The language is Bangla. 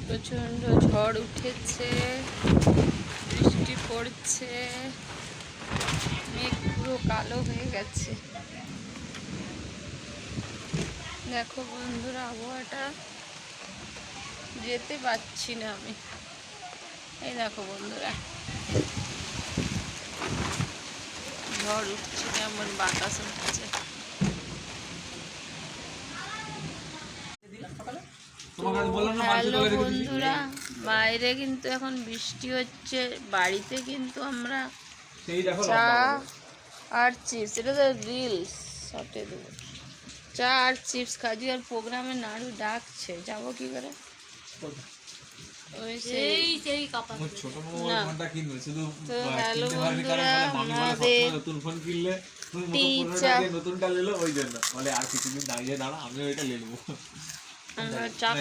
প্রচন্ড ঝড় উঠেছে, বৃষ্টি পড়ছে, মেঘ পুরো কালো হয়ে গেছে। দেখো বন্ধুরা, আবহাওয়াটা যেতে পারছি না আমি। এই দেখো বন্ধুরা, ঝড় উঠছে, কেমন বাতাস হচ্ছে। হ্যালো বন্ধুরা, বাইরে কিন্তু এখন বৃষ্টি হচ্ছে, বাড়িতে কিন্তু আমরা চা আর চিপস, এটা তো রিলস শর্টে দেবো, চা আর চিপস খাচ্ছি। আর প্রোগ্রামে নাড়ু ডাকছে, যাবো কি করে? হ্যালো বন্ধুরা, আমাদের আমরা চা